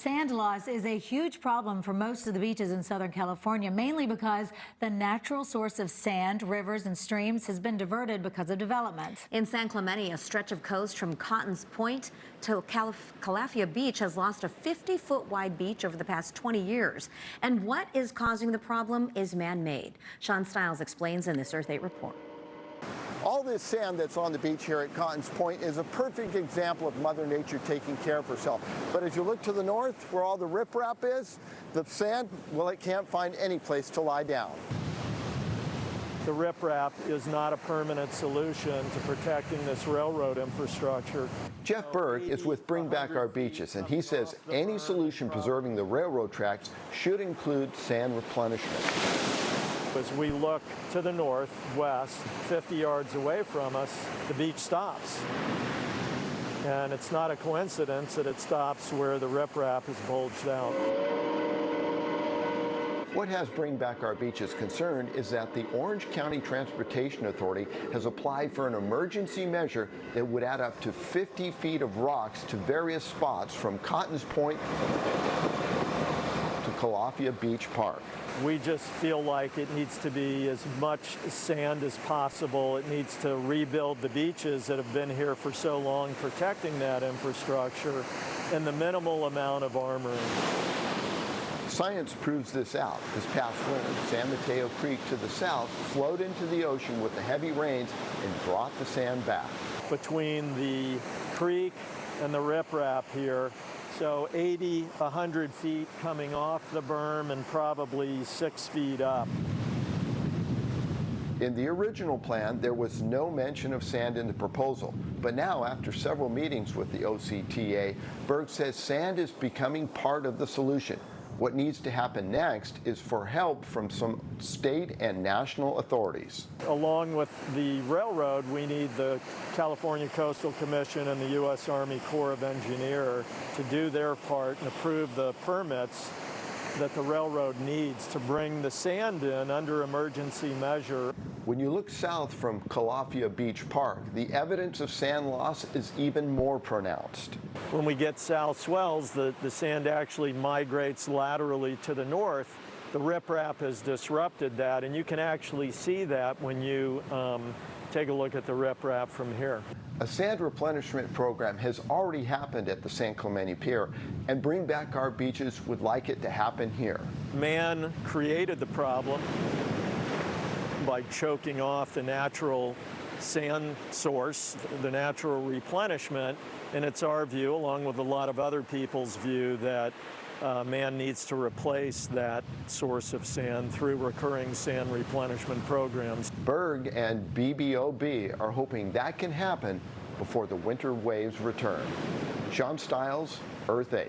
Sand loss is a huge problem for most of the beaches in Southern California, mainly because the natural source of sand, rivers, and streams has been diverted because of development. In San Clemente, a stretch of coast from Cotton's Point to Calafia Beach has lost a 50-foot wide beach over the past 20 years. And what is causing the problem is man-made. Sean Stiles explains in this Earth 8 report. All this sand that's on the beach here at Cotton's Point is a perfect example of Mother Nature taking care of herself. But as you look to the north, where all the riprap is, the sand, well, it can't find any place to lie down. The riprap is not a permanent solution to protecting this railroad infrastructure. Jeff Berg is with Bring Back Our Beaches, and he says any solution preserving the railroad tracks should include sand replenishment. As we look to the northwest, 50 yards away from us, the beach stops. And it's not a coincidence that it stops where the riprap is bulged out. What has Bring Back Our Beaches concerned is that the Orange County Transportation Authority has applied for an emergency measure that would add up to 50 feet of rocks to various spots from Cotton's Point to Calafia Beach Park. We just feel like it needs to be as much sand as possible. It needs to rebuild the beaches that have been here for so long, protecting that infrastructure, and the minimal amount of armoring. Science proves this out. This past winter, San Mateo Creek to the south flowed into the ocean with the heavy rains and brought the sand back. Between the creek and the riprap here, so 80, 100 feet coming off the berm and probably 6 feet up. In the original plan, there was no mention of sand in the proposal. But now, after several meetings with the OCTA, Berg says sand is becoming part of the solution. What needs to happen next is for help from some state and national authorities. Along with the railroad, we need the California Coastal Commission and the U.S. Army Corps of Engineers to do their part and approve the permits that the railroad needs to bring the sand in under emergency measure. When you look south from Calafia Beach Park, the evidence of sand loss is even more pronounced. When we get south swells, the sand actually migrates laterally to the north. The riprap has disrupted that, and you can actually see that when you take a look at the riprap from here. A sand replenishment program has already happened at the San Clemente Pier, and Bring Back Our Beaches would like it to happen here. Man created the problem by choking off the natural sand source, the natural replenishment, and it's our view, along with a lot of other people's view, that man needs to replace that source of sand through recurring sand replenishment programs. Berg and BBOB are hoping that can happen before the winter waves return. Sean Stiles, Earth 8.